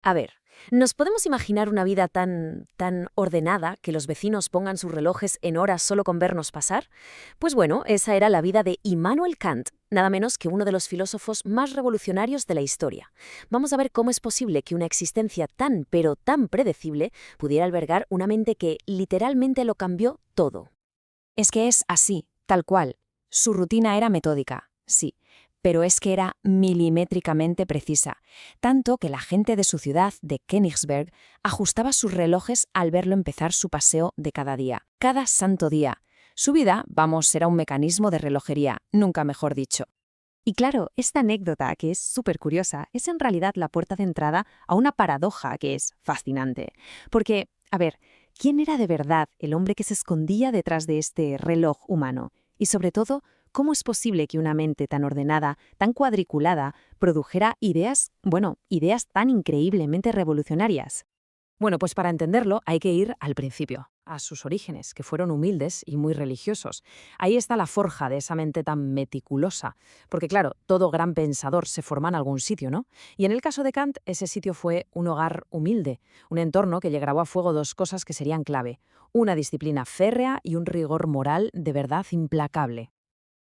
A ver, ¿nos podemos imaginar una vida tan ordenada que los vecinos pongan sus relojes en horas solo con vernos pasar? Pues bueno, esa era la vida de Immanuel Kant, nada menos que uno de los filósofos más revolucionarios de la historia. Vamos a ver cómo es posible que una existencia tan, pero tan predecible pudiera albergar una mente que literalmente lo cambió todo. Es que es así, tal cual. Su rutina era metódica, sí, pero es que era milimétricamente precisa, tanto que la gente de su ciudad, de Königsberg, ajustaba sus relojes al verlo empezar su paseo de cada día, cada santo día. Su vida, vamos, era un mecanismo de relojería, nunca mejor dicho. Y claro, esta anécdota, que es súper curiosa, es en realidad la puerta de entrada a una paradoja que es fascinante. Porque, a ver, ¿quién era de verdad el hombre que se escondía detrás de este reloj humano? Y sobre todo, ¿cómo es posible que una mente tan ordenada, tan cuadriculada, produjera ideas, bueno, ideas tan increíblemente revolucionarias? Bueno, pues para entenderlo hay que ir al principio, a sus orígenes, que fueron humildes y muy religiosos. Ahí está la forja de esa mente tan meticulosa, porque claro, todo gran pensador se forma en algún sitio, ¿no? Y en el caso de Kant, ese sitio fue un hogar humilde, un entorno que le grabó a fuego dos cosas que serían clave: una disciplina férrea y un rigor moral de verdad implacable.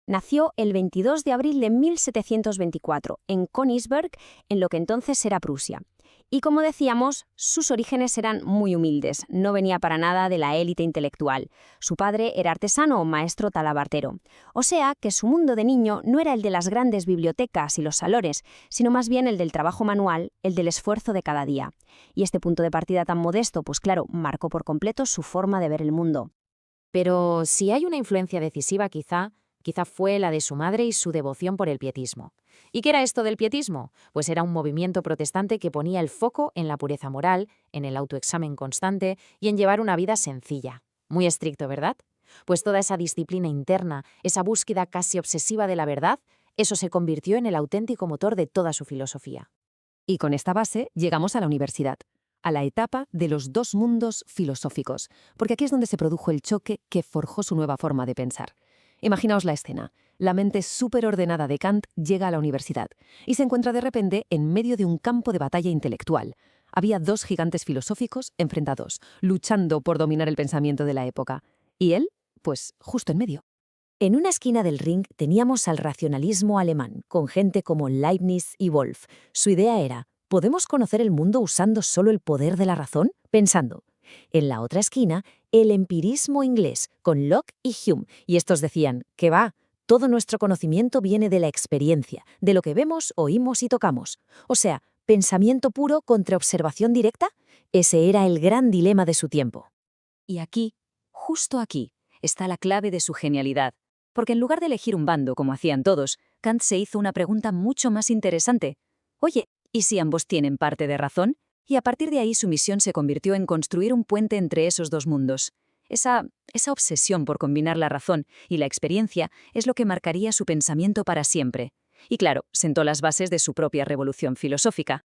Nació el 22 de abril de 1724 en Königsberg, en lo que entonces era Prusia. Y como decíamos, sus orígenes eran muy humildes, no venía para nada de la élite intelectual. Su padre era artesano o maestro talabartero. O sea que su mundo de niño no era el de las grandes bibliotecas y los salones, sino más bien el del trabajo manual, el del esfuerzo de cada día. Y este punto de partida tan modesto, pues claro, marcó por completo su forma de ver el mundo. Pero si hay una influencia decisiva, quizá fue la de su madre y su devoción por el pietismo. ¿Y qué era esto del pietismo? Pues era un movimiento protestante que ponía el foco en la pureza moral, en el autoexamen constante y en llevar una vida sencilla. Muy estricto, ¿verdad? Pues toda esa disciplina interna, esa búsqueda casi obsesiva de la verdad, eso se convirtió en el auténtico motor de toda su filosofía. Y con esta base llegamos a la universidad, a la etapa de los dos mundos filosóficos, porque aquí es donde se produjo el choque que forjó su nueva forma de pensar. Imaginaos la escena. La mente superordenada de Kant llega a la universidad y se encuentra de repente en medio de un campo de batalla intelectual. Había dos gigantes filosóficos enfrentados, luchando por dominar el pensamiento de la época. Y él, pues, justo en medio. En una esquina del ring teníamos al racionalismo alemán, con gente como Leibniz y Wolff. Su idea era: ¿podemos conocer el mundo usando solo el poder de la razón? Pensando. En la otra esquina, el empirismo inglés, con Locke y Hume, y estos decían que va, todo nuestro conocimiento viene de la experiencia, de lo que vemos, oímos y tocamos. O sea, pensamiento puro contra observación directa. Ese era el gran dilema de su tiempo. Y aquí, justo aquí, está la clave de su genialidad. Porque en lugar de elegir un bando como hacían todos, Kant se hizo una pregunta mucho más interesante. Oye, ¿y si ambos tienen parte de razón? Y a partir de ahí su misión se convirtió en construir un puente entre esos dos mundos. Esa obsesión por combinar la razón y la experiencia es lo que marcaría su pensamiento para siempre. Y claro, sentó las bases de su propia revolución filosófica.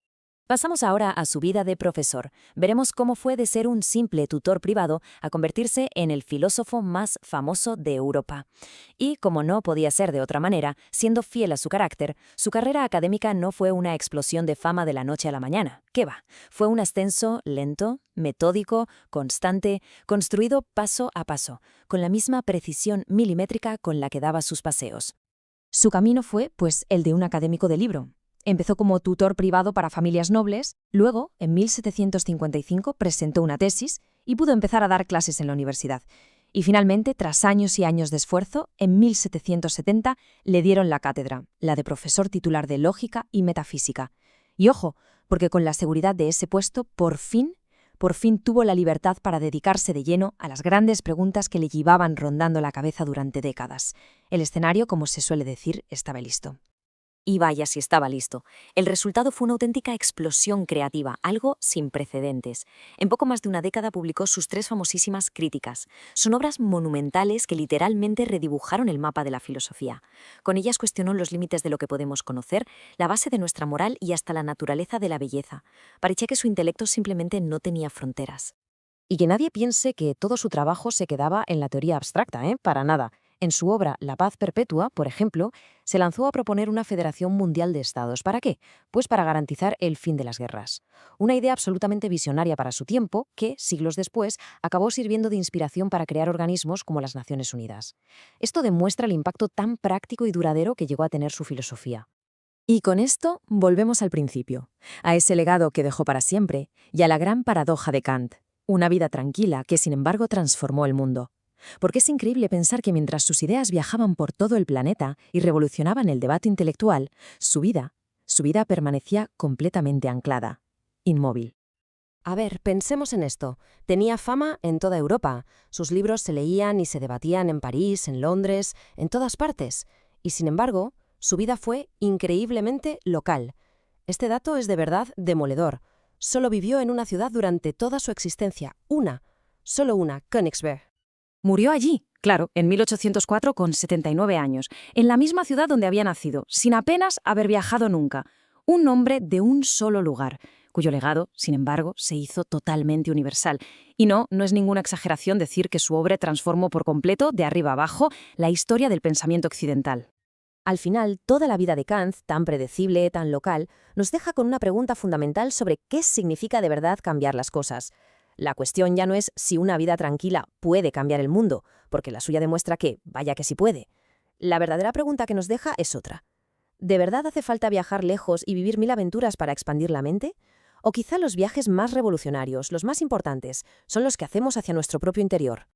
Pasamos ahora a su vida de profesor. Veremos cómo fue de ser un simple tutor privado a convertirse en el filósofo más famoso de Europa. Y, como no podía ser de otra manera, siendo fiel a su carácter, su carrera académica no fue una explosión de fama de la noche a la mañana. ¿Qué va? Fue un ascenso lento, metódico, constante, construido paso a paso, con la misma precisión milimétrica con la que daba sus paseos. Su camino fue, pues, el de un académico de libro. Empezó como tutor privado para familias nobles, luego, en 1755, presentó una tesis y pudo empezar a dar clases en la universidad. Y finalmente, tras años y años de esfuerzo, en 1770 le dieron la cátedra, la de profesor titular de Lógica y Metafísica. Y ojo, porque con la seguridad de ese puesto, por fin tuvo la libertad para dedicarse de lleno a las grandes preguntas que le llevaban rondando la cabeza durante décadas. El escenario, como se suele decir, estaba listo. Y vaya si estaba listo. El resultado fue una auténtica explosión creativa, algo sin precedentes. En poco más de una década publicó sus tres famosísimas Críticas. Son obras monumentales que literalmente redibujaron el mapa de la filosofía. Con ellas cuestionó los límites de lo que podemos conocer, la base de nuestra moral y hasta la naturaleza de la belleza. Parecía que su intelecto simplemente no tenía fronteras. Y que nadie piense que todo su trabajo se quedaba en la teoría abstracta, Para nada. En su obra La paz perpetua, por ejemplo, se lanzó a proponer una federación mundial de estados. ¿Para qué? Pues para garantizar el fin de las guerras. Una idea absolutamente visionaria para su tiempo que, siglos después, acabó sirviendo de inspiración para crear organismos como las Naciones Unidas. Esto demuestra el impacto tan práctico y duradero que llegó a tener su filosofía. Y con esto volvemos al principio, a ese legado que dejó para siempre y a la gran paradoja de Kant, una vida tranquila que sin embargo transformó el mundo. Porque es increíble pensar que mientras sus ideas viajaban por todo el planeta y revolucionaban el debate intelectual, su vida permanecía completamente anclada, inmóvil. A ver, pensemos en esto. Tenía fama en toda Europa. Sus libros se leían y se debatían en París, en Londres, en todas partes. Y sin embargo, su vida fue increíblemente local. Este dato es de verdad demoledor. Solo vivió en una ciudad durante toda su existencia. Solo una, Königsberg. Murió allí, claro, en 1804 con 79 años, en la misma ciudad donde había nacido, sin apenas haber viajado nunca. Un hombre de un solo lugar, cuyo legado, sin embargo, se hizo totalmente universal. Y no es ninguna exageración decir que su obra transformó por completo, de arriba abajo, la historia del pensamiento occidental. Al final, toda la vida de Kant, tan predecible, tan local, nos deja con una pregunta fundamental sobre qué significa de verdad cambiar las cosas. La cuestión ya no es si una vida tranquila puede cambiar el mundo, porque la suya demuestra que, vaya que sí puede. La verdadera pregunta que nos deja es otra. ¿De verdad hace falta viajar lejos y vivir 1000 aventuras para expandir la mente? ¿O quizá los viajes más revolucionarios, los más importantes, son los que hacemos hacia nuestro propio interior?